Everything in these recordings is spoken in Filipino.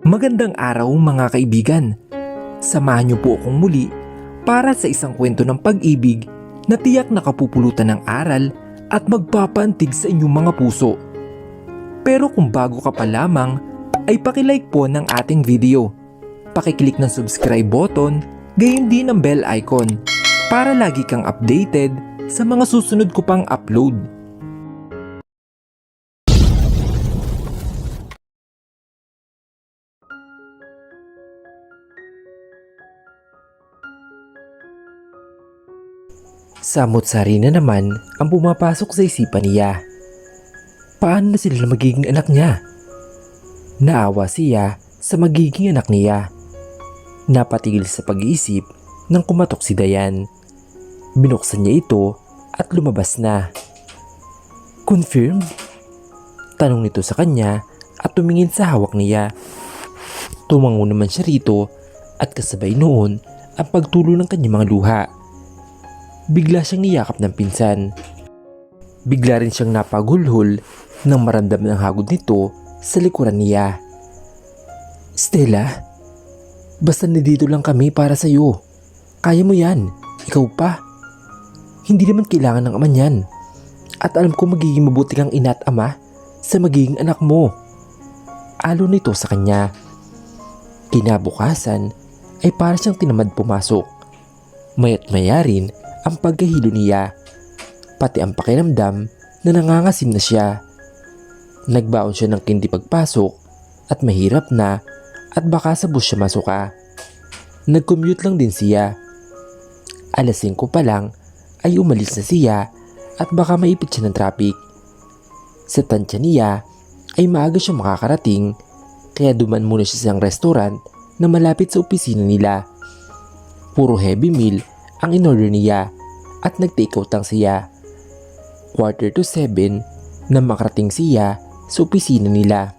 Magandang araw mga kaibigan. Samahan niyo po akong muli para sa isang kwento ng pag-ibig na tiyak na kapupulutan ng aral at magpapaantig sa inyong mga puso. Pero kung bago ka pa lamang, ay pakilike po ng ating video. Pakiclick ng subscribe button, gayon din ng bell icon para lagi kang updated sa mga susunod ko pang upload. Samot-sari na naman ang pumapasok sa isipan niya. Paano na sila magiging anak niya? Naawa siya sa magiging anak niya. Napatigil sa pag-iisip nang kumatok si Dayan. Binuksan niya ito at lumabas na. Confirmed? Tanong nito sa kanya at tumingin sa hawak niya. Tumango naman siya rito at kasabay noon ang pagtulo ng kanyang mga luha. Bigla siyang niyakap ng pinsan. Bigla rin siyang napagulhol nang maramdaman ang hagod nito sa likuran niya. Stella, basta nandito lang kami para sa iyo. Kaya mo yan, ikaw pa. Hindi naman kailangan ng ama niyan. At alam ko magiging mabuti kang ina at ama sa magiging anak mo. Alo nito sa kanya. Kinabukasan ay para siyang tinamad pumasok. Maya't maya rin ang pagkahilo niya, pati ang pakiramdam na nangangasim na siya. Nagbaon siya ng kindi pagpasok at mahirap na at baka sa bus siya masuka. Nag-commute lang din siya. Alas 5 pa lang ay umalis na siya at baka maipit siya ng traffic. Sa tansya niya ay maaga siya makakarating kaya duman muna siya sa isang restaurant na malapit sa opisina nila. Puro heavy meal ang in-order niya at nag-take out lang siya. 6:45 na makarating siya sa opisina nila.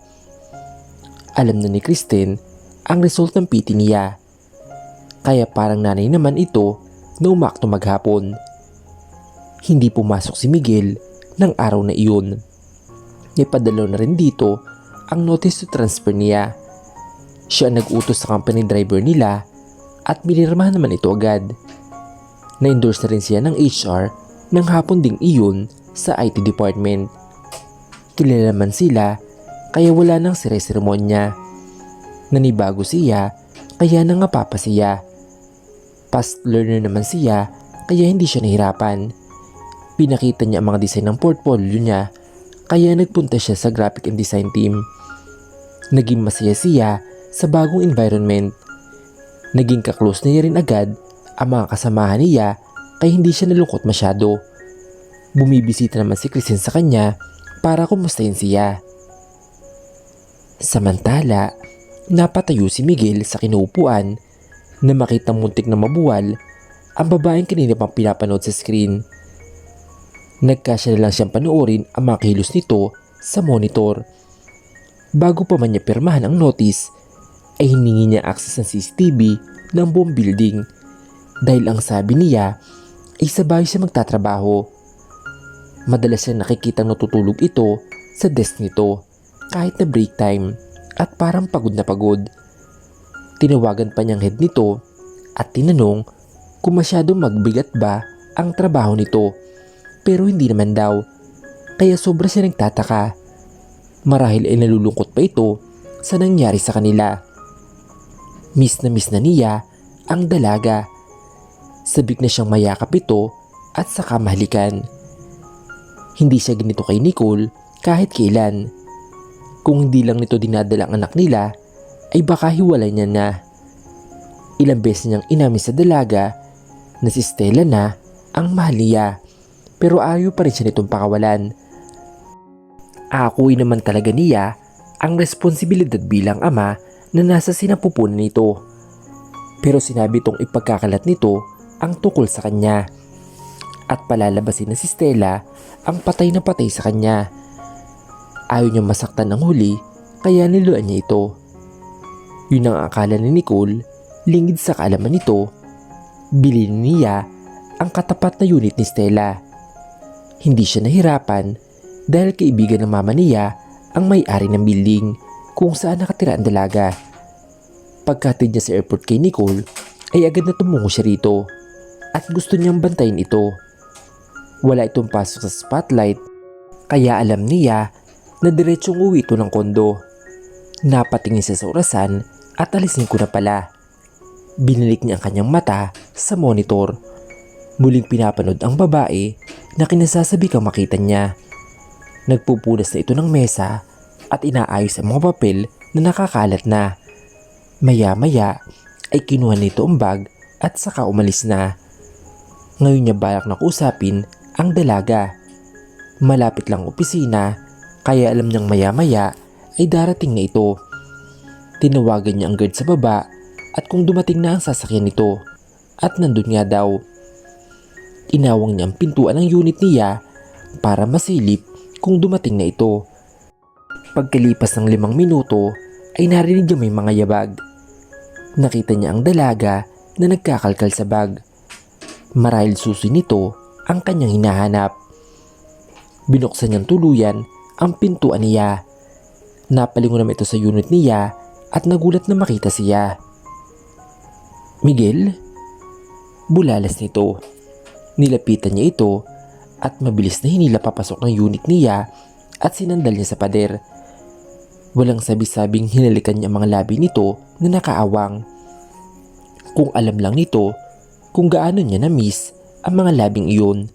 Alam na ni Kristen ang result ng PT niya. Kaya parang nanay naman ito na umakto maghapon. Hindi pumasok si Miguel ng araw na iyon. Ipadalaw na rin dito ang notice to transfer niya. Siya ang nag-utos sa company driver nila at minirmahan naman ito agad. Na-endorse na rin siya ng HR ng hapon ding iyon sa IT department. Kilala man sila kaya wala nang sire-seremonya. Nanibago siya kaya nangapapa siya. Past learner naman siya kaya hindi siya nahirapan. Pinakita niya ang mga design ng portfolio niya kaya nagpunta siya sa graphic and design team. Naging masaya siya sa bagong environment. Naging kaklose na niya rin agad ang mga kasamahan niya kaya hindi siya nalungkot masyado. Bumibisita naman si Kristen sa kanya para kumustahin siya. Samantala, napatayo si Miguel sa kinuupuan na makitang muntik na mabuwal ang babaeng kanina pang pinapanood sa screen. Nagkasya na lang siyang panoorin ang mga kilos nito sa monitor. Bago pa man niya pirmahan ang notice, ay hiningi niya access ng CCTV ng buong building. Dahil ang sabi niya ay sa bahay siya magtatrabaho. Madalas siya nakikitang natutulog ito sa desk nito kahit na break time at parang pagod na pagod. Tinawagan pa niyang head nito at tinanong kung masyadong magbigat ba ang trabaho nito, pero hindi naman daw, kaya sobra siya nagtataka. Marahil ay nalulungkot pa ito sa nangyari sa kanila. Miss na niya ang dalaga. Sabik na siyang mayakap ito at saka mahalikan. Hindi siya ganito kay Nicole kahit kailan. Kung hindi lang nito dinadala ang anak nila, ay baka hiwalay niya na. Ilang beses niyang inamin sa dalaga na si Stella na ang mahal niya, pero ayaw pa rin siya nitong pakawalan. Aakuin naman talaga niya ang responsibilidad bilang ama na nasa sinapupunan nito. Pero sinabi itong ipagkakalat nito ang tukol sa kanya at palalabasin na si Stella ang patay na patay sa kanya. Ayaw niyang masaktan ng huli kaya niluan niya ito. Yun ang akala ni Nicole, lingid sa kaalaman nito, bilhin niya ang katapat na unit ni Stella. Hindi siya nahirapan dahil kaibigan ng mama niya ang may-ari ng building kung saan nakatira ang dalaga. Pagkatid niya sa airport kay Nicole ay agad na tumungo siya rito at gusto niyang bantayin ito. Wala itong pasok sa spotlight kaya alam niya na diretsong uwi ito ng kondo. Napatingin siya sa orasan at alisin ko na pala. Binalik niya ang kanyang mata sa monitor. Muling pinapanood ang babae na kinasasabi kang makita niya. Nagpupunas na ito ng mesa at inaayos ang mga papel na nakakalat na. Maya-maya ay kinuha nito ang bag at saka umalis na. Ngayon niya balak na kausapin ang dalaga. Malapit lang opisina kaya alam niyang maya-maya ay darating na ito. Tinawagan niya ang guard sa baba at kung dumating na ang sasakyan nito at nandun nga daw. Inawang niya ang pintuan ng unit niya para masilip kung dumating na ito. Pagkalipas ng 5 minuto ay narinig niya may mga yabag. Nakita niya ang dalaga na nagkakalkal sa bag. Marahil susi nito ang kanyang hinahanap. Binuksan niyang tuluyan ang pintuan niya. Napalingon naman ito sa unit niya at nagulat na makita siya. Miguel? Bulalas nito. Nilapitan niya ito at mabilis na hinila papasok ng unit niya at sinandal niya sa pader. Walang sabi-sabing hinalikan niya ang mga labi nito na nakaawang. Kung alam lang nito kung gaano niya na-miss ang mga labing iyon.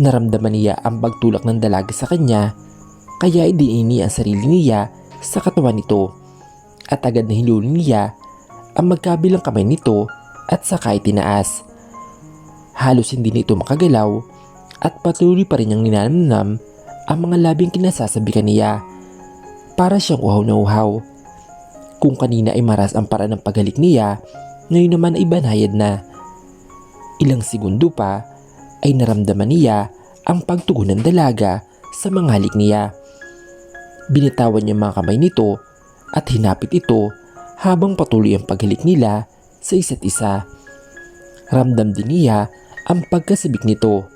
Naramdaman niya ang pagtulak ng dalaga sa kanya kaya idinini ang sarili niya sa katawan nito at agad na hinuli niya ang magkabilang kamay nito at saka itinaas. Halos hindi nito makagalaw at patuloy pa rin niyang ninanamnam ang mga labing kinasasabikan niya. Para siyang uhaw na uhaw. Kung kanina ay maras ang paraan ng paghalik niya, ngayon naman ay banayad na. Ilang segundo pa ay naramdaman niya ang pagtugon ng dalaga sa mga halik niya. Binitawan niya mga kamay nito at hinapit ito habang patuloy ang paghalik nila sa isa't isa. Ramdam din niya ang pagkasabik nito.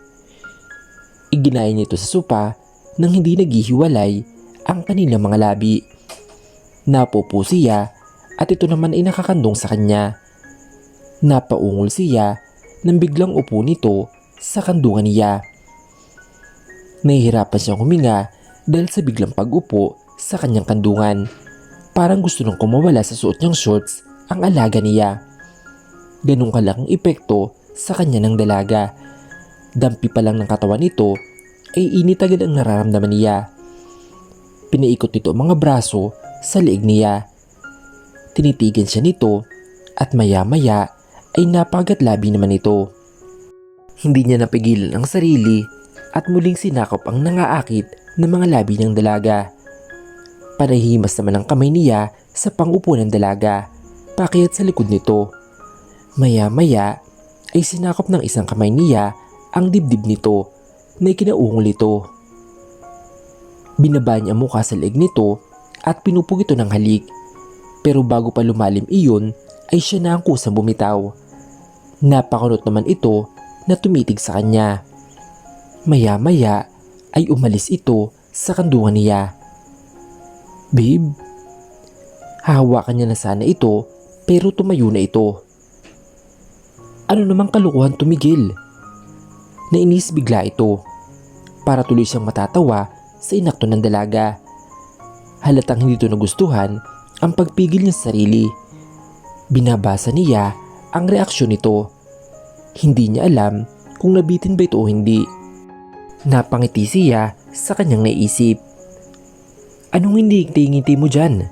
Iginaya niya ito sa sopa nang hindi naghihiwalay ang kanilang mga labi. Napupo siya at ito naman ay nakakandong sa kanya. Napaungol siya nang biglang upo nito sa kandungan niya. Nahihirapan siyang huminga dahil sa biglang pag-upo sa kanyang kandungan. Parang gusto nang kumawala sa suot niyang shorts ang alaga niya. Ganun kalaking epekto sa kanya ng dalaga. Dampi pa lang ng katawan nito ay init agad ang nararamdaman niya. Pinaikot nito ang mga braso sa leeg niya. Tinitigan siya nito at maya-maya ay napakagatlabi naman ito. Hindi niya napigilan ang sarili at muling sinakop ang nangaakit na mga labi ng dalaga. Panahimas naman ang kamay niya sa pangupo ng dalaga, pakyat sa likod nito. Maya-maya ay sinakop ng isang kamay niya ang dibdib nito na ikinaungol ito. Binaba niya ang mukha sa leeg nito at pinupog ito ng halik. Pero bago pa lumalim iyon ay siya na ang kusang bumitaw. Napakunot naman ito na tumitig sa kanya. Maya-maya ay umalis ito sa kandungan niya. Babe, hahawakan niya na sana ito pero tumayo na ito. Ano namang kalukuhan to, Miguel? Nainis bigla ito. Para tuloy siyang matatawa sa inakto ng dalaga. Halatang hindi ito nagustuhan ang pagpigil niya sa sarili. Binabasa niya ang reaksyon nito. Hindi niya alam kung nabitin ba ito o hindi. Napangiti siya sa kanyang naisip. Anong hindi mo dyan?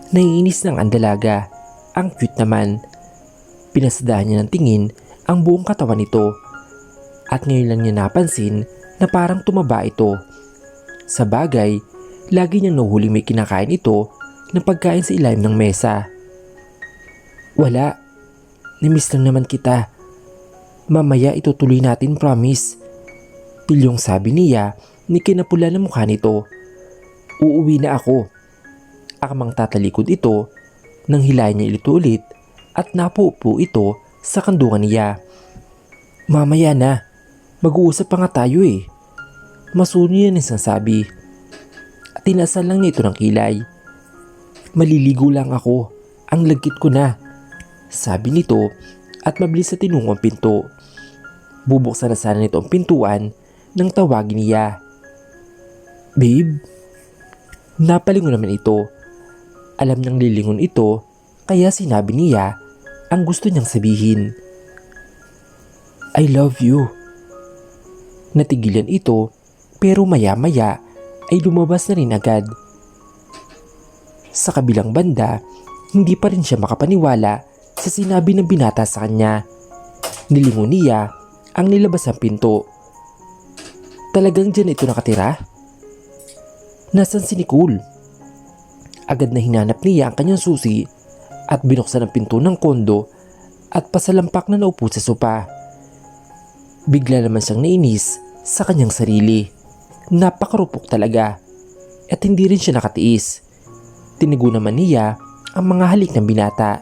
Naiinis ng ang dalaga. Ang cute naman. Pinasadahan niya ng tingin ang buong katawan nito. At ngayon lang niya napansin na parang tumaba ito. Sa bagay, lagi niyang nahuhuli may kinakain ito na pagkain sa ilalim ng mesa. Wala, namiss lang naman kita. Mamaya itutuloy natin, promise. Pilyong sabi niya ni kinapula ng mukha nito. Uuwi na ako. Akamang tatalikod ito nang hilahin niya ito ulit at napuupo ito sa kandungan niya. Mamaya na, mag-uusap pa nga tayo eh. Masuno yan isang sabi. At tinasal lang nito ng kilay. Maliligo lang ako Ang lagkit ko na, sabi nito at mabilis na tinungo ang pinto. Bubuksan na sana nito ang pintuan nang tawagin niya. Babe? Napalingon naman ito. Alam niyang lilingon ito kaya sinabi niya ang gusto niyang sabihin. I love you. Natigilan ito pero maya-maya ay lumabas na rin agad. Sa kabilang banda, hindi pa rin siya makapaniwala sa sinabi ng binata sa kanya. Nilingon niya ang nilabas ng pinto. Talagang dyan ito nakatira? Nasaan si Nicole? Agad na hinanap niya ang kanyang susi at binuksan ang pinto ng kondo at pasalampak na naupo sa sopa. Bigla naman siyang nainis sa kanyang sarili. Napakarupok talaga at hindi rin siya nakatiis. Tinigo naman niya ang mga halik ng binata.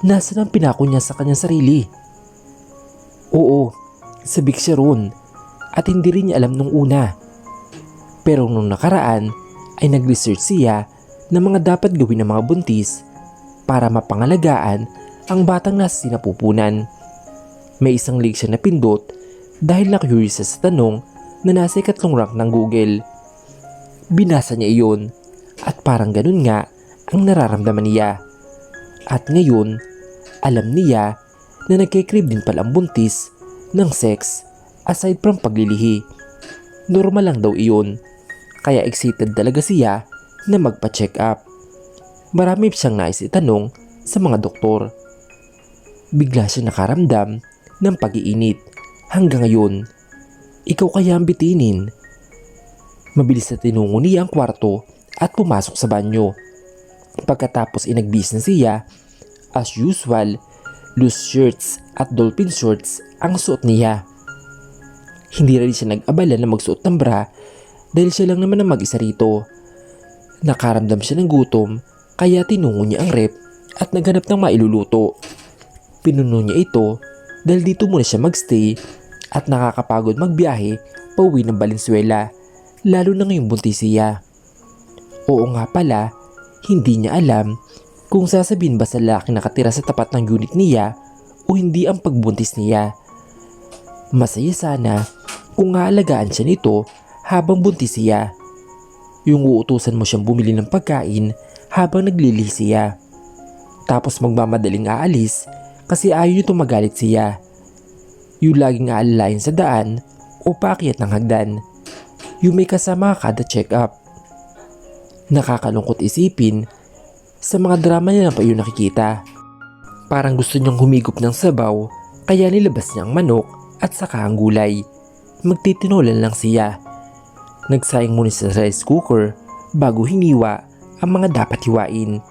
Nasaan ang pinako niya sa kanyang sarili? Oo, sabik siya roon at hindi rin niya alam nung una. Pero nung nakaraan ay nag-research siya ng mga dapat gawin ng mga buntis para mapangalagaan ang batang nasa sinapupunan. May isang link siya napindot dahil na-curious siya sa tanong na nasa 3 rank ng Google. Binasa niya iyon at parang ganun nga ang nararamdaman niya. At ngayon, alam niya na nagkikrib din pala ang buntis ng sex aside from paglilihi. Normal lang daw iyon, kaya excited talaga siya na magpa-check up. Marami siyang nais itanong sa mga doktor. Bigla siya nakaramdam ng pag-iinit. Hanggang ngayon, ikaw kaya ang bitinin? Mabilis na tinungo niya ang kwarto at pumasok sa banyo. Pagkatapos inagbis na siya, as usual, loose shirts at dolphin shorts ang suot niya. Hindi rin siya nag-abala na magsuot ng bra dahil siya lang naman ang mag-isa rito. Nakaramdam siya ng gutom kaya tinungo niya ang rep at naghanap ng mailuluto. Pinuno niya ito dahil dito muna siya magstay at nakakapagod magbiyahe pauwi ng Valenzuela, lalo na ngayong buntis siya. Oo nga pala, hindi niya alam kung sasabihin ba sa lalaki nakatira sa tapat ng unit niya o hindi ang pagbuntis niya. Masaya sana kung aalagaan siya nito habang buntis siya. Yung uutusan mo siyang bumili ng pagkain habang naglilihi siya. Tapos magmamadaling aalis kasi ayaw nito magalit siya. Yung laging aalalayan sa daan o paakyat ng hagdan. Yung may kasama kada check-up. Nakakalungkot isipin, sa mga drama niya lang pa yun nakikita. Parang gusto niyang humigop ng sabaw kaya nilabas niya ang manok at saka ang gulay. Magtitinolan lang siya. Nagsayang muna sa rice cooker bago hiniwa ang mga dapat hiwain.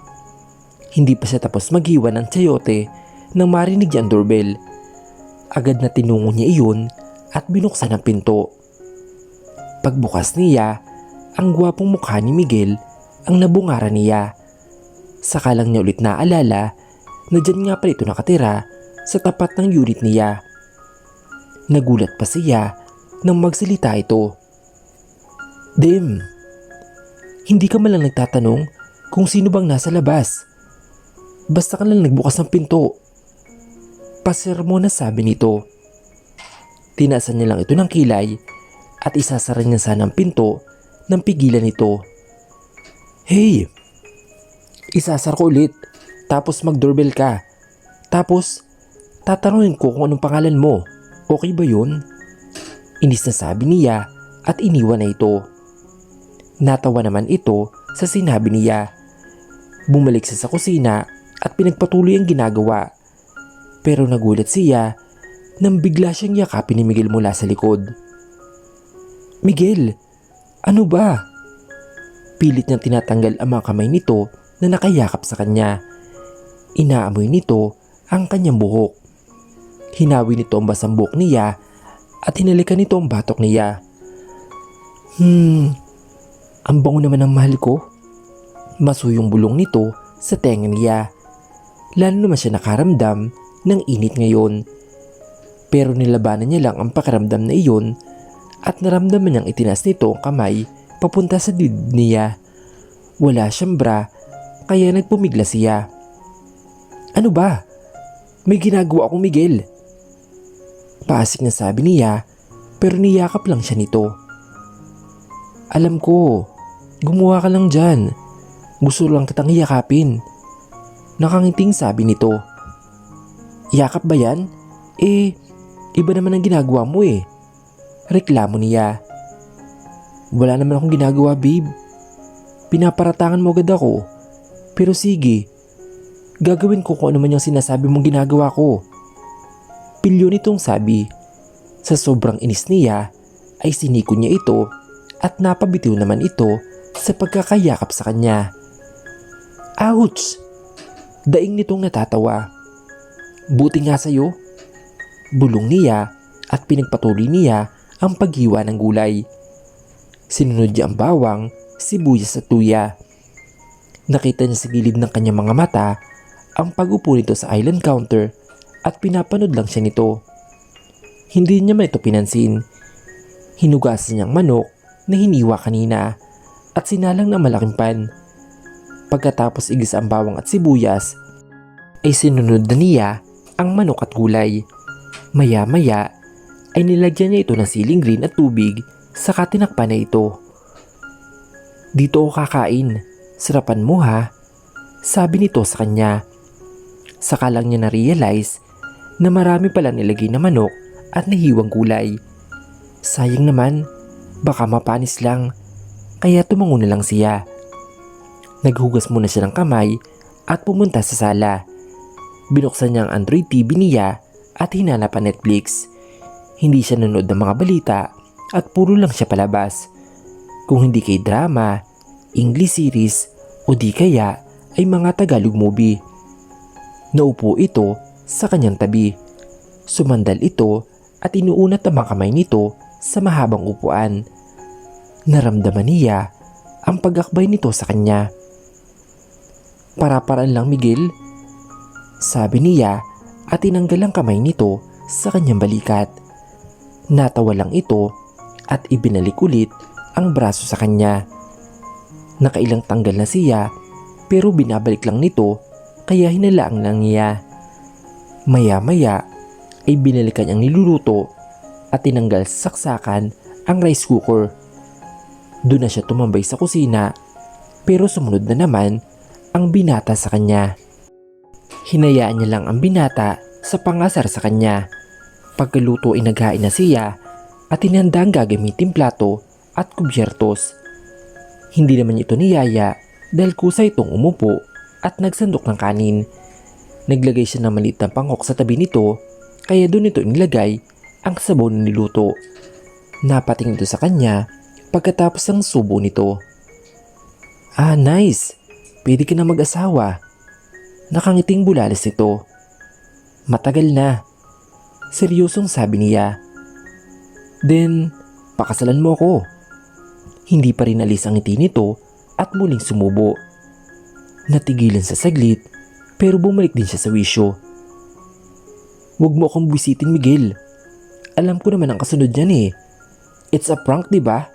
Hindi pa siya tapos maghiwa ng chayote nang marinig niya ang doorbell. Agad na tinungo niya iyon at binuksan ang pinto. Pagbukas niya, ang gwapong mukha ni Miguel ang nabungaran niya. Saka lang niya ulit naalala na dyan nga pala ito nakatira sa tapat ng unit niya. Nagulat pa siya nang magsalita ito. Dem, hindi ka malang nagtatanong kung sino bang nasa labas. Basta ka lang nagbukas ng pinto. Pasermo na sabi nito. Tinasan niya lang ito ng kilay at isasara niya sana ang pinto nang pigilan ito. Hey! Isasar ko ulit, tapos mag-doorbell ka. Tapos, tatanungin ko kung anong pangalan mo. Okay ba yun? Inis na sabi niya at iniwan na ito. Natawa naman ito sa sinabi niya. Bumalik siya sa kusina at pinagpatuloy ang ginagawa. Pero nagulat siya nang bigla siyang yakapin ni Miguel mula sa likod. Miguel, ano ba? Pilit niyang tinatanggal ang mga kamay nito na nakayakap sa kanya. Inaamoy nito ang kanyang buhok. Hinawi nito ang basang buhok niya at hinalikan nito ang batok niya. Ang bango naman ng mahal ko. Masuyong bulong nito sa tenga niya. Lalo naman siya nakaramdam ng init ngayon. Pero nilabanan niya lang ang pakiramdam na iyon at naramdaman niyang itinas nito ang kamay papunta sa dibdib niya. Wala siyang bra kaya nagpumigla siya. Ano ba? May ginagawa akong Miguel. Paasik na sabi niya pero niyakap lang siya nito. Alam ko, gumawa ka lang dyan. Gusto lang kitang iyakapin. Nakangiting sabi nito. Yakap ba yan? Iba naman ang ginagawa mo eh. Reklamo niya. Wala naman akong ginagawa, babe. Pinaparatangan mo agad ako. Pero sige, gagawin ko kung ano man yung sinasabi mong ginagawa ko. Pilyo nitong sabi. Sa sobrang inis niya ay siniko niya ito at napabitiw naman ito sa pagkakayakap sa kanya. Ouch! Daing nitong natatawa. Buti nga sa'yo. Bulong niya at pinagpatuloy niya ang paghiwa ng gulay. Sinunod niya ang bawang, sibuyas at tuya. Nakita niya sa gilid ng kanyang mga mata ang pag-upo nito sa island counter at pinapanood lang siya nito. Hindi niya man ito pinansin. Hinugasan niyang manok na hiniwa kanina at sinalang ng malaking pan. Pagkatapos igisa ang bawang at sibuyas, ay sinunod na niya ang manok at gulay. Maya-maya ay nilagyan niya ito ng siling green at tubig saka tinakpan na ito. Dito ako kakain. Sarapan mo ha, sabi nito sa kanya. Saka lang niya na-realize na marami pala nilagay na manok at nahiwang gulay. Sayang naman, baka mapanis lang, kaya tumango na lang siya. Naghugas muna siya ng kamay at pumunta sa sala. Binuksan niya ang Android TV niya at hinanap ang Netflix. Hindi siya nanood ng mga balita at puro lang siya palabas. Kung hindi kay drama, English series o di kaya ay mga Tagalog movie. Naupo ito sa kanyang tabi. Sumandal ito at inuunat ang mga kamay nito sa mahabang upuan. Naramdaman niya ang pag-akbay nito sa kanya. Para-paraan lang Miguel, sabi niya at tinanggal ang kamay nito sa kanyang balikat. Natawa lang ito at ibinalik ulit ang braso sa kanya. Nakailang tanggal na siya pero binabalik lang nito kaya hinalaang lang niya. Maya-maya ay binalikan niyang niluluto at tinanggal sa saksakan ang rice cooker. Doon na siya tumambay sa kusina pero sumunod na naman ang binata sa kanya. Hinayaan niya lang ang binata sa pangasar sa kanya. Pagkaluto ay naghain na siya at tinanda ang gagamitin plato at kubyertos. Hindi naman ito niyaya dahil kusa itong umupo at nagsandok ng kanin. Naglagay siya ng maliit na pangok sa tabi nito kaya doon ito nilagay ang sabaw na niluto. Napatingin ito sa kanya pagkatapos ng subo nito. Ah, nice! Pwede ka na mag-asawa. Nakangiting bulalas nito. Matagal na. Seryosong sabi niya. Then, pakasalan mo ako. Hindi pa rin alis ang ngiti nito at muling sumubo. Natigilan sa saglit pero bumalik din siya sa wisyo. Huwag mo akong buwisitin Miguel. Alam ko naman ang kasunod niyan eh. It's a prank diba?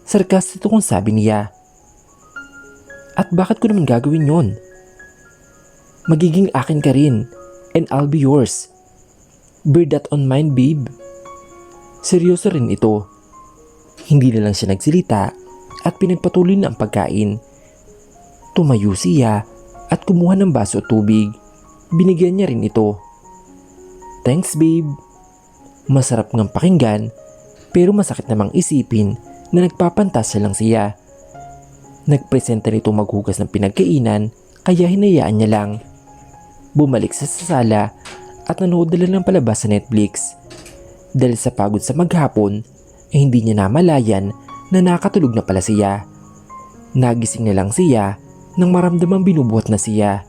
Sarcastic kong sabi niya. At bakit ko naman gagawin yon? Magiging akin ka rin and I'll be yours. Bear that on mine babe. Seryoso rin ito. Hindi na lang siya nagsilita at pinagpatuloy na ang pagkain. Tumayo siya at kumuha ng baso at tubig. Binigyan niya rin ito. Thanks babe. Masarap ngang pakinggan pero masakit namang isipin na nagpapantasya lang siya. Nagpresenta nito maghugas ng pinagkainan kaya hinayaan niya lang. Bumalik sa sala at nanood na lang ng palabas sa Netflix. Dahil sa pagod sa maghapon ay hindi niya namalayan na nakatulog na pala siya. Nagising na lang siya nang maramdamang binubuhat na siya.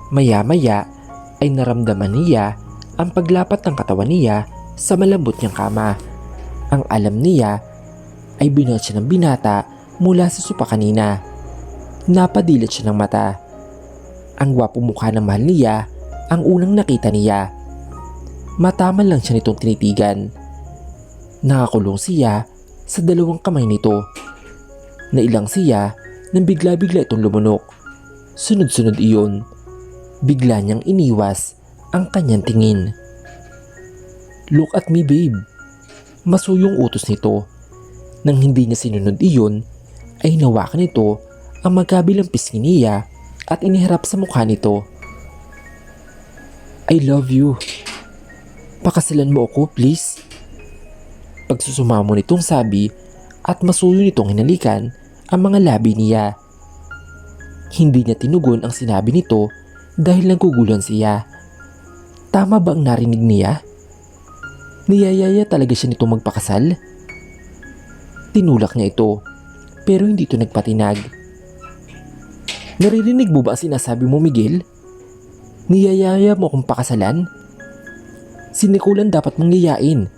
Maya-maya ay naramdaman niya ang paglapat ng katawan niya sa malambot niyang kama. Ang alam niya ay binuhat siya ng binata mula sa sopa kanina. Napadilat siya ng mata. Ang gwapo mukha ng mahal niya ang unang nakita niya. Mataman lang siya nitong tinitigan. Nakakulong siya sa dalawang kamay nito. Nailang siya nang bigla-bigla itong lumunok. Sunod-sunod iyon. Bigla niyang iniwas ang kanyang tingin. "Look at me, babe." Masuyong utos nito. Nang hindi niya sinunod iyon, ay hinawakan nito ang magkabilang pisngi niya at iniharap sa mukha nito. "I love you. Pakasalan mo ako, please." Pagsusumamo nitong sabi at masuyo nitong hinalikan ang mga labi niya. Hindi niya tinugon ang sinabi nito dahil naguguluhan siya. Tama ba ang narinig niya? Niyayaya talaga siya nito magpakasal? Tinulak niya ito pero hindi ito nagpatinag. "Naririnig mo ba ang sinasabi mo, Miguel? Niyayaya mo akong pakasalan? Si Nicolan dapat mong yayain.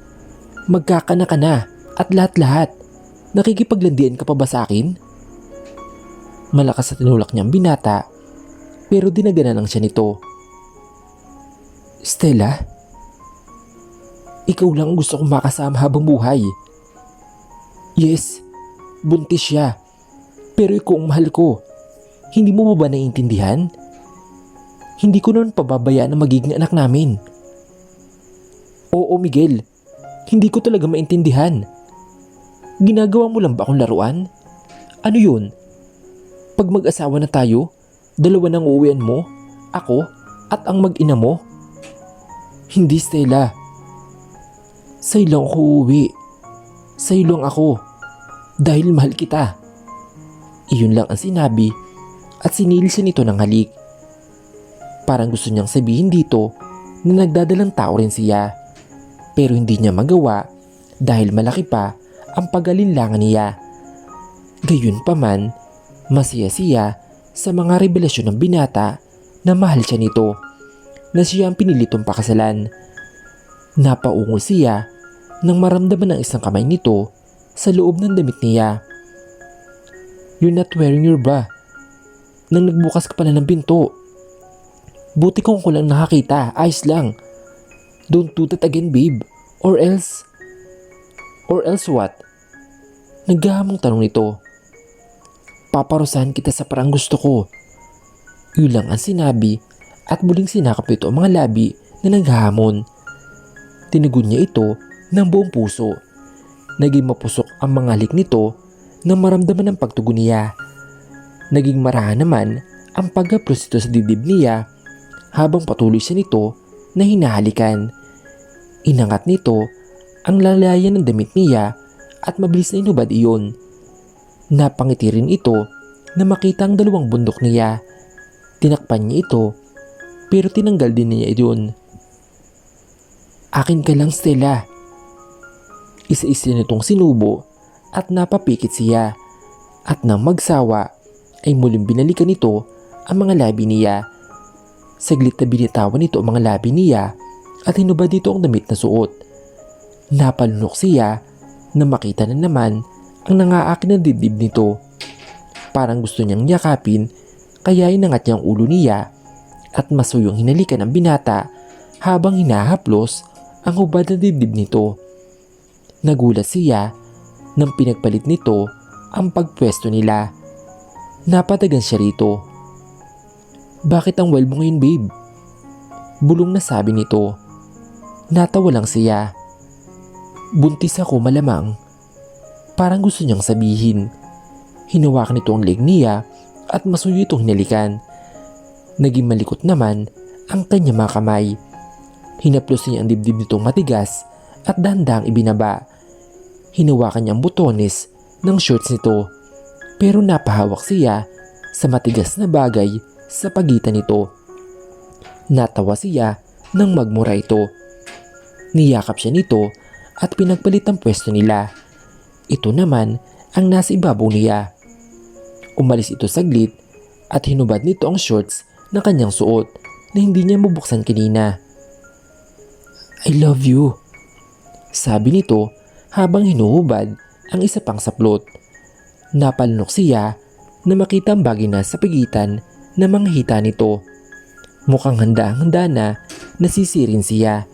Magkakana ka na at lahat-lahat. Nakikipaglandian ka pa ba sa akin?" Malakas na tinulak niya ang binata pero dinaganan lang siya nito. "Stella, ikaw lang ang gusto kong makasama habang buhay. Yes, buntis siya pero ikaw ang mahal ko. Hindi mo ba naiintindihan? Hindi ko naman pababayaan na magiging anak namin." "Oo, Miguel. Hindi ko talaga maintindihan. Ginagawa mo lang ba akong laruan? Ano yun? Pag mag-asawa na tayo, dalawa ng uuwian mo, ako at ang mag-ina mo?" "Hindi, Stella. Sa'yo lang ako uuwi. Sa'yo lang ako. Dahil mahal kita." Iyon lang ang sinabi at sinili siya nito ng halik. Parang gusto niyang sabihin dito na nagdadalang tao rin siya. Pero hindi niya magawa dahil malaki pa ang pag-alinlangan niya. Gayunpaman, masaya siya sa mga revelasyon ng binata na mahal siya nito, na siya ang pinilitong pakasalan. Napaungol siya nang maramdaman ng isang kamay nito sa loob ng damit niya. "You're not wearing your bra." Nang nagbukas ka pala ng pinto. "Buti kung ko lang nakakita, ayos lang. Don't do that again, babe. Or else..." "Or else what?" Naghahamong tanong nito. "Paparusahan kita sa parang gusto ko." Yun lang ang sinabi at muling sinakap ito ang mga labi na naghahamon. Tinugon niya ito ng buong puso. Naging mapusok ang mga halik nito nang maramdaman ang pagtugon niya. Naging marahan naman ang pag-apros ito sa dibdib niya habang patuloy siya nito na hinahalikan. Inangat nito ang lalayan ng damit niya at mabilis na inubad iyon. Napangiti rin ito na makita ang dalawang bundok niya. Tinakpan niya ito pero tinanggal din niya iyon. "Akin ka lang, Stella." Isa-isa nitong sinubo at napapikit siya. At nang magsawa ay muling binalikan nito ang mga labi niya. Saglit na binitawan nito ang mga labi niya at hinubad dito ang damit na suot. Napalunok siya na makita na naman ang nangaakin na dibdib nito. Parang gusto niyang yakapin kaya inangat niya ang ulo niya at masuyong hinalikan ang binata habang hinahaplos ang hubad na dibdib nito. Nagulat siya nang pinagpalit nito ang pagpwesto nila. Napatagan siya rito. "Bakit ang wild mo ngayon, babe?" Bulong na sabi nito. Natawa lang siya. "Buntis ako malamang." Parang gusto niyang sabihin. Hinawakan nito ang leg niya at masuyo itong hinalikan. Naging malikot naman ang kanyang mga kamay. Hinaplos niya ang dibdib nitong matigas at dahan-dahang ibinaba. Hinawakan niya ang butones ng shorts nito pero napahawak siya sa matigas na bagay sa pagitan nito. Natawa siya nang magmura ito. Niyakap siya nito at pinagpalit ang pwesto nila. Ito naman ang nasa ibabaw niya. Umalis ito saglit at hinubad nito ang shorts na kanyang suot na hindi niya mabuksan kanina. "I love you," sabi nito habang hinuhubad ang isa pang saplot. Napalunok siya na makita ang bagay na sa pagitan ng mga hita nito. Mukhang handa-handa na nasisirin siya.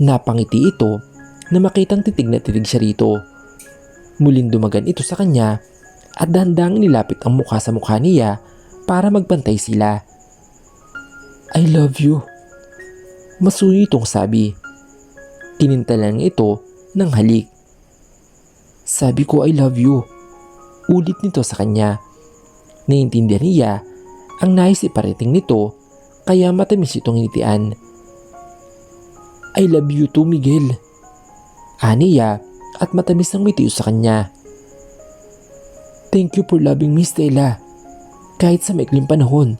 Napangiti ito na makitang titig na titig siya rito. Muling dumagan ito sa kanya at dahan-dahang nilapit ang mukha sa mukha niya para magpantay sila. I love you. Masuyo itong sabi. Kinintalan niya ito ng halik. Sabi ko I love you. Ulit nito sa kanya. Naiintindihan niya ang nais iparating nito kaya matamis itong ngitian. I love you too, Miguel. Aniya at matamis ang ngiti sa kanya. Thank you for loving me, Stella. Kahit sa maikling panahon.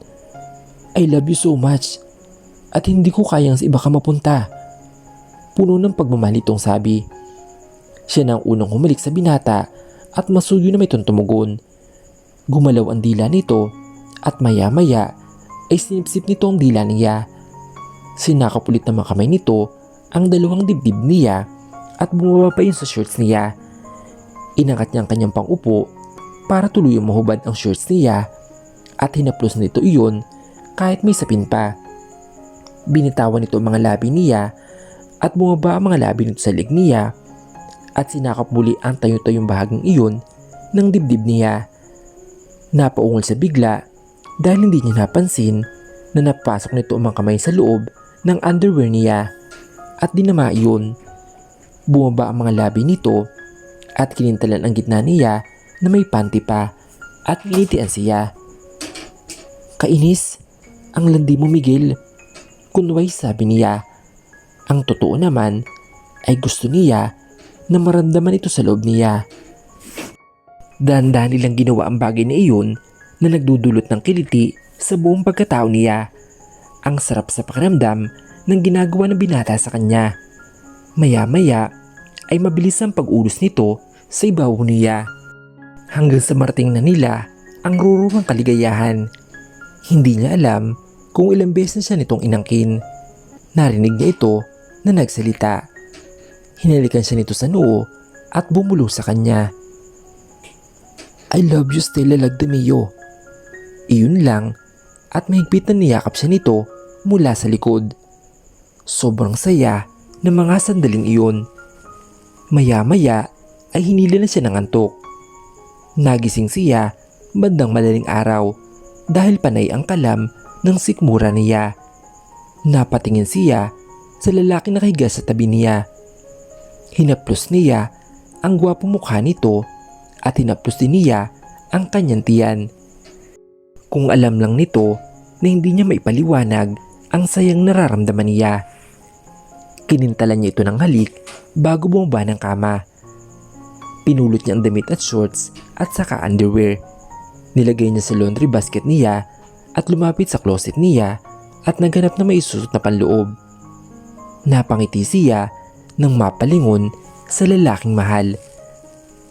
I love you so much. At hindi ko kayang sa iba ka mapunta. Puno ng pagmamahal itong sabi. Siya na ang unang humalik sa binata at masuyo na may tumugon. Gumalaw ang dila nito at maya-maya ay sinipsip nito ang dila niya. Sinakapulit na mga kamay nito ang dalawang dibdib niya at bumaba pa yun sa shorts niya. Inangat niya ang kanyang pangupo para tuluyang mahubad ang shorts niya at hinaplos nito iyon kahit may sapin pa. Binitawan nito ang mga labi niya at bumaba ang mga labi nito sa leg niya at sinakap muli ang tayo-tayong bahaging iyon ng dibdib niya. Napaungol sa bigla dahil hindi niya napansin na napasok nito ang mga kamay sa loob ng underwear niya at dinama iyon. Bumaba ang mga labi nito at kinintalan ang gitna niya na may panty pa at nginitian siya. Kainis, ang landi mo, Miguel. Kunway sabi niya. Ang totoo naman ay gusto niya na maramdaman ito sa loob niya. Dahan-dahan nilang ginawa ang bagay na iyon na nagdudulot ng kiliti sa buong pagkatao niya. Ang sarap sa pakiramdam ng ginagawa ng binata sa kanya. Maya-maya ay mabilis ang pag-ulos nito sa ibabaw niya. Hanggang sa marating na nila ang rurumang kaligayahan. Hindi niya alam kung ilang beses na siya nitong inangkin. Narinig niya ito na nagsalita. Hinalikan siya nito sa noo at bumulo sa kanya. I love you, Stella Lagdameo. Iyon lang at mahigpit na niyakap siya nito mula sa likod. Sobrang saya ng mga sandaling iyon. Maya-maya ay hinila na siya ng antok. Nagising siya bandang madaling araw dahil panay ang kalam ng sikmura niya. Napatingin siya sa lalaki na nakahiga sa tabi niya. Hinaplos niya ang gwapong mukha nito at hinaplos din niya ang kanyang tiyan. Kung alam lang nito na hindi niya maipaliwanag ang sayang nararamdaman niya. Kinintalan niya ito ng halik bago bumaba ng kama. Pinulot niya ang damit at shorts at saka underwear. Nilagay niya sa laundry basket niya at lumapit sa closet niya at naghanap na may isusot na panloob. Napangiti siya nang mapalingon sa lalaking mahal.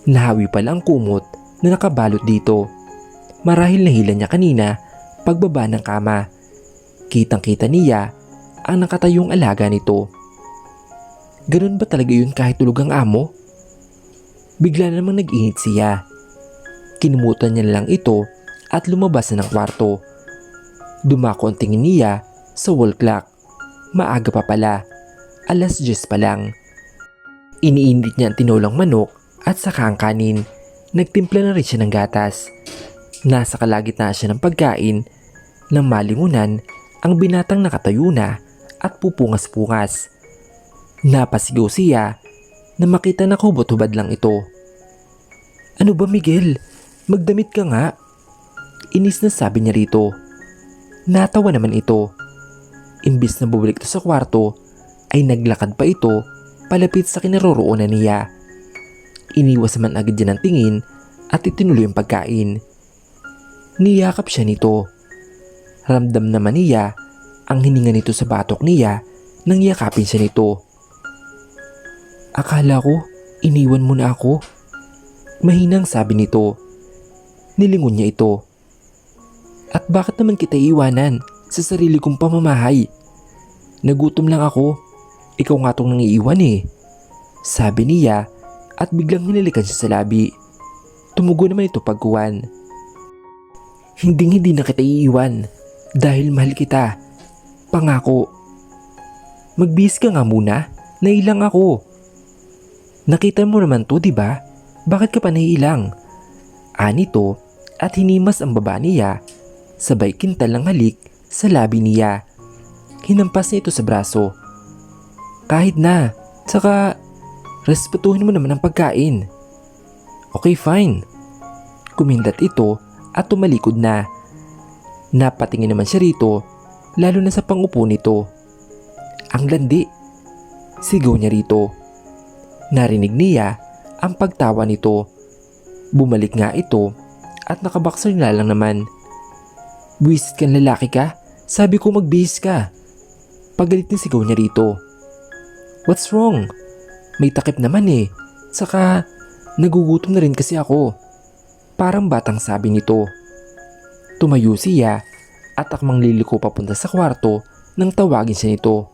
Nahawi pala ang kumot na nakabalot dito. Marahil nahila niya kanina pagbaba ng kama. Kitang-kita niya ang nakatayong alaga nito. Ganun ba talaga yun kahit tulog ang amo? Bigla namang nag-init siya. Kinumutan niya lang ito at lumabas na ng kwarto. Dumako ang tingin niya sa wall clock. Maaga pa pala. 10:00 pa lang. Iniinit niya ang tinolang manok at saka ang kanin. Nagtimpla na rin siya ng gatas. Nasa kalagitnaan siya ng pagkain nang malingunan ang binatang nakatayo na at pupungas-pungas. Napasigaw siya na makita na hubot-hubad lang ito. Ano ba, Miguel? Magdamit ka nga. Inis na sabi niya rito. Natawa naman ito. Imbis na bumalik ito sa kwarto, ay naglakad pa ito palapit sa kinaroroonan niya. Iniwas naman agad niya ng tingin at itinuloy ang pagkain. Niyakap siya nito. Ramdam naman niya ang hininga nito sa batok niya nang yakapin siya nito. Akala ko, iniwan mo na ako. Mahinang sabi nito. Nilingon niya ito. At bakit naman kita iiwanan sa sarili kong pamamahay? Nagutom lang ako. Ikaw nga tong nangiiwan eh. Sabi niya at biglang hinalikan siya sa labi. Tumugo naman ito pagkuwan. Hindi na kita iiwan dahil mahal kita. Pangako. Magbihis ka nga muna. Nailang ako. Nakita mo naman to, diba? Bakit ka pa naiilang? Anito at hinimas ang baba niya sabay kintal ng halik sa labi niya. Hinampas niya ito sa braso. Kahit na, saka respetuhin mo naman ang pagkain. Okay, fine. Kumindat ito at tumalikod na. Napatingin naman siya rito, lalo na sa pangupo nito. Ang landi, sigaw niya rito. Narinig niya ang pagtawa nito. Bumalik nga ito at nakaboxer na lang naman. Buwisit kang lalaki ka? Sabi ko magbihis ka. Pagalit na sigaw niya rito. What's wrong? May takip naman eh. Saka nagugutom na rin kasi ako. Parang batang sabi nito. Tumayo siya at akmang liliko papunta sa kwarto nang tawagin siya nito.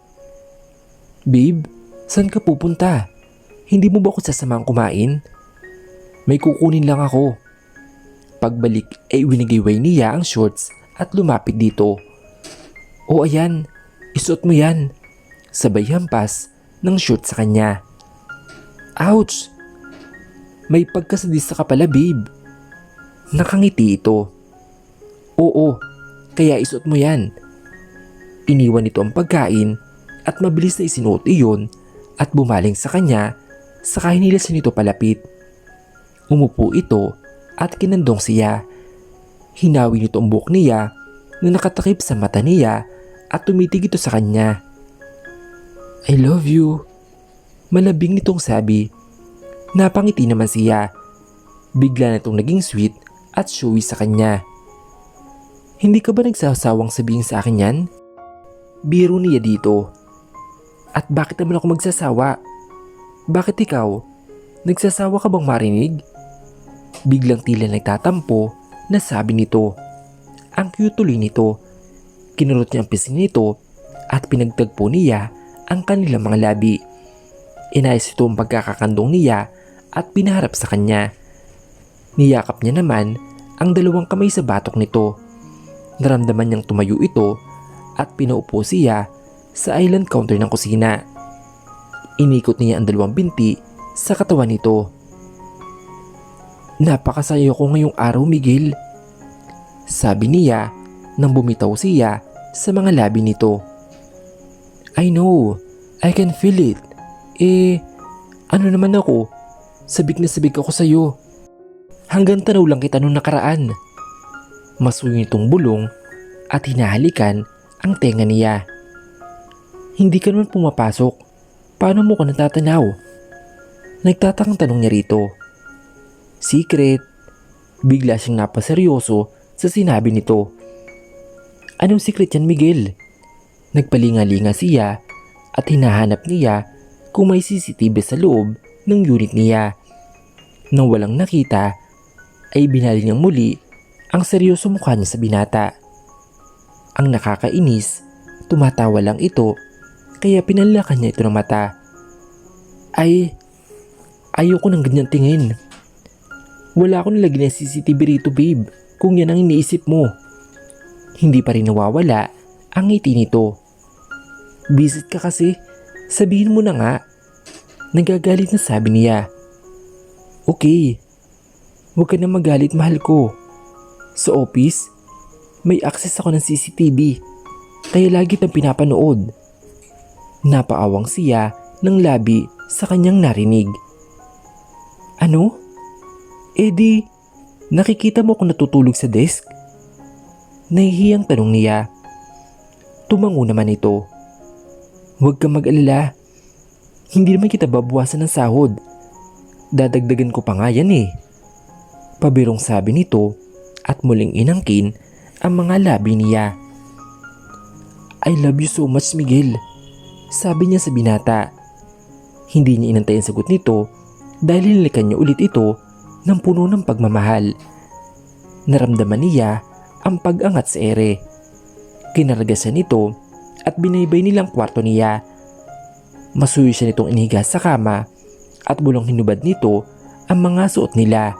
Babe, saan ka pupunta? Hindi mo ba ako sasamang kumain? May kukunin lang ako. Pagbalik ay winigiway niya ang shorts at lumapit dito. O ayan, isuot mo yan. Sabay hampas ng shorts sa kanya. Ouch! May pagkasadista ka pala, babe. Nakangiti ito. Oo, kaya isuot mo yan. Iniwan nito ang pagkain at mabilis na isinuot iyon at bumaling sa kanya saka hinilas nito palapit. Umupo ito at kinandong siya. Hinawi nito ang buhok niya na nakatakip sa mata niya at tumitig ito sa kanya. I love you. Malabing nitong sabi. Napangiti naman siya. Bigla na itong naging sweet at showy sa kanya. Hindi ka ba nagsasawang sabihin sa akin yan? Biro niya dito. At bakit naman ako magsasawa? Bakit ikaw? Nagsasawa ka bang marinig? Biglang tila nagtatampo na sabi nito. Ang cute tuloy nito. Kinurot niya ang pisngi nito at pinagtagpo niya ang kanilang mga labi. Inayos ito ang pagkakakandong niya at pinaharap sa kanya. Niyakap niya naman ang dalawang kamay sa batok nito. Naramdaman niyang tumayo ito at pinaupo siya sa island counter ng kusina. Inikot niya ang dalawang binti sa katawan nito. Napakasaya ko ngayong araw, Miguel. Sabi niya nang bumitaw siya sa mga labi nito. I know, I can feel it. Ano naman ako? Sabik na sabik ako sa'yo. Hanggang tanaw lang kita nung nakaraan. Masuyo nitong bulong at hinahalikan ang tenga niya. Hindi ka naman pumapasok. Paano mo ka natatanaw? Nagtatakang tanong niya rito. Secret. Bigla siyang napaseryoso sa sinabi nito. Anong secret yan, Miguel? Nagpalinga-linga siya at hinahanap niya kung may CCTV sa loob ng unit niya. Nang walang nakita, ay binali niyang muli ang seryoso mukha niya sa binata. Ang nakakainis, tumatawa lang ito kaya pinalakan niya ito ng mata. Ayoko ng ganyan tingin. Wala akong nilagyan ng CCTV rito, babe, kung yan ang iniisip mo. Hindi pa rin nawawala ang ngiti nito. Visit ka kasi, sabihin mo na nga. Nagagalit na sabi niya. Okay, huwag ka na magalit, mahal ko. Sa office, may access ako ng CCTV, kaya lagi itang pinapanood. Napaawang siya ng labi sa kanyang narinig. Ano? Di, nakikita mo kung natutulog sa desk? Nahihiyang tanong niya. Tumango naman ito. Huwag kang mag-alala. Hindi naman kita babawasan ng sahod. Dadagdagan ko pa nga yan eh. Pabirong sabi nito at muling inangkin ang mga labi niya. I love you so much, Miguel. Sabi niya sa binata. Hindi niya inantay ang sagot nito dahil hinalikan niya ulit ito ng puno ng pagmamahal. Naramdaman niya ang pag-angat sa ere. Kinaragasan nito at binaybay nilang kwarto niya. Masuyo siya nitong inihiga sa kama at bulong hinubad nito ang mga suot nila.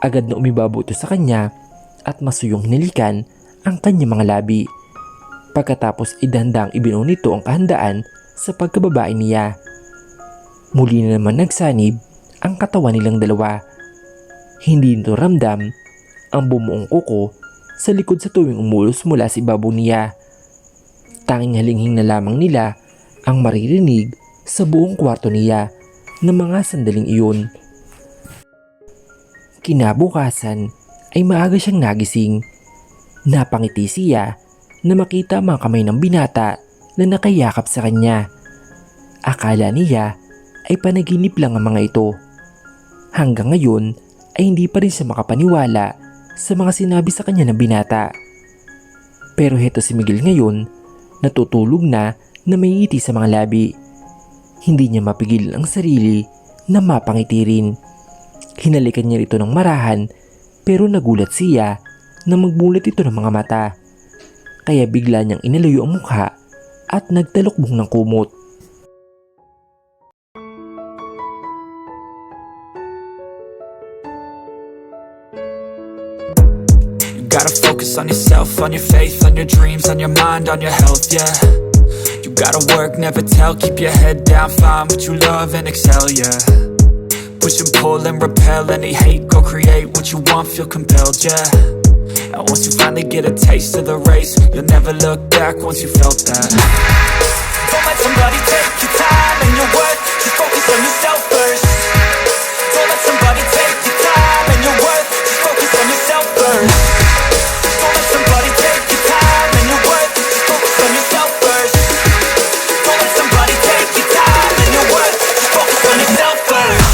Agad na umibabo ito sa kanya at masuyong hinalikan ang kanyang mga labi. Pagkatapos idandang ibinuo nito ang kahandaan sa pagkababae niya. Muli na naman nagsanib ang katawan nilang dalawa. Hindi nito ramdam ang bumuong kuko sa likod sa tuwing umulos mula sa ibabaw niya. tanging halinghing na lamang nila ang maririnig sa buong kwarto niya ng mga sandaling iyon. Kinabukasan ay maaga siyang nagising. Napangiti siya na makita ang mga kamay ng binata na nakayakap sa kanya. Akala niya ay panaginip lang ang mga ito. Hanggang ngayon ay hindi pa rin siya makapaniwala sa mga sinabi sa kanya ng binata. Pero heto si Miguel ngayon, natutulog na may ngiti sa mga labi. Hindi niya mapigil ang sarili na mapangiti rin. Hinalikan niya ito ng marahan pero nagulat siya na magbulat ito ng mga mata. Kaya bigla niyang inalayo ang mukha at nagtalukbong ng kumot. You gotta focus on yourself, on your faith, on your dreams, on your mind, on your health, yeah. You gotta work, never tell, keep your head down, find what you love and excel, yeah. Push and pull and repel any hate, go create what you want, feel compelled, yeah. And once you finally get a taste of the race, you'll never look back once you felt that. Don't let somebody take your time and your worth, just focus on yourself first. Don't let somebody take your time and your worth, just focus on yourself first. Don't let somebody take your time and your worth, just focus on yourself first. Don't let somebody take your time and your worth, just focus on yourself first.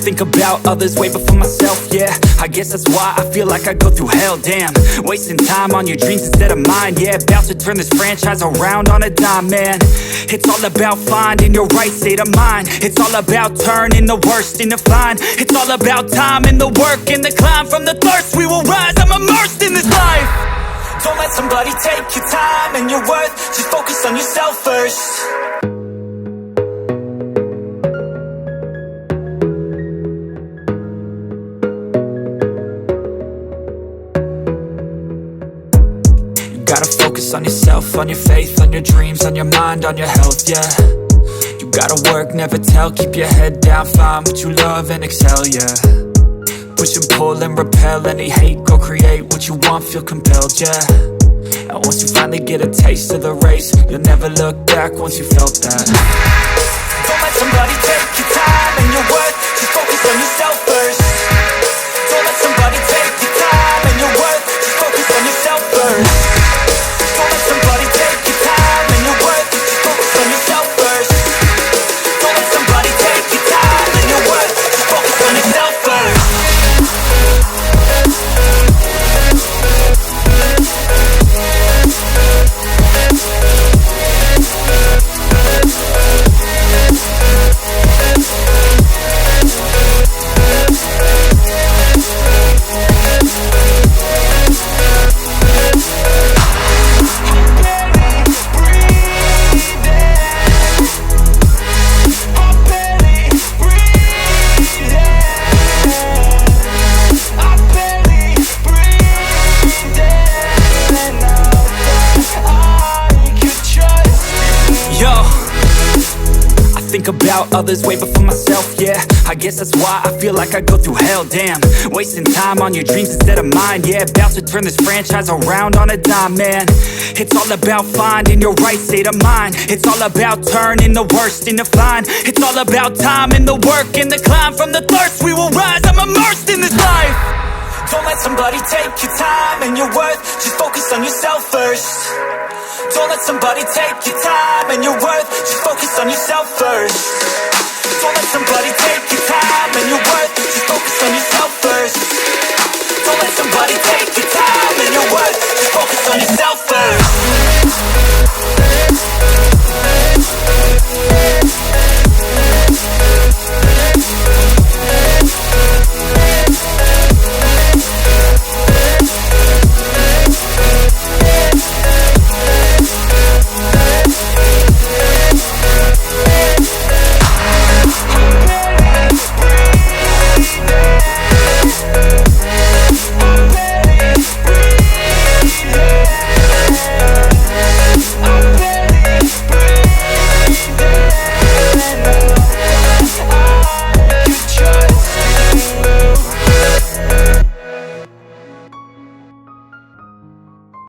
Think about others way before myself, yeah. I guess that's why I feel like I go through hell, damn. Wasting time on your dreams instead of mine, yeah. About to turn this franchise around on a dime, man. It's all about finding your right state of mind. It's all about turning the worst into fine. It's all about time and the work and the climb. From the thirst we will rise, I'm immersed in this life. Don't let somebody take your time and your worth, just focus on yourself first. Gotta focus on yourself, on your faith, on your dreams, on your mind, on your health, yeah. You gotta work, never tell, keep your head down, find what you love and excel, yeah. Push and pull and repel any hate, go create what you want, feel compelled, yeah. And once you finally get a taste of the race, you'll never look back once you felt that. Don't let somebody take your time and your worth, just focus on yourself first. Don't let somebody take your time and your worth, just focus on yourself first. Don't let somebody take your time and your worth, just focus on yourself first. Don't let somebody take your time and your worth, just focus on yourself first. Think about others way before myself, yeah. I guess that's why I feel like I go through hell, damn. Wasting time on your dreams instead of mine, yeah. About to turn this franchise around on a dime, man. It's all about finding your right state of mind. It's all about turning the worst into fine. It's all about time and the work and the climb. From the thirst we will rise, I'm immersed in this life. Don't let somebody take your time and your worth, just focus on yourself first. Don't let somebody take your time and your worth, just focus on yourself.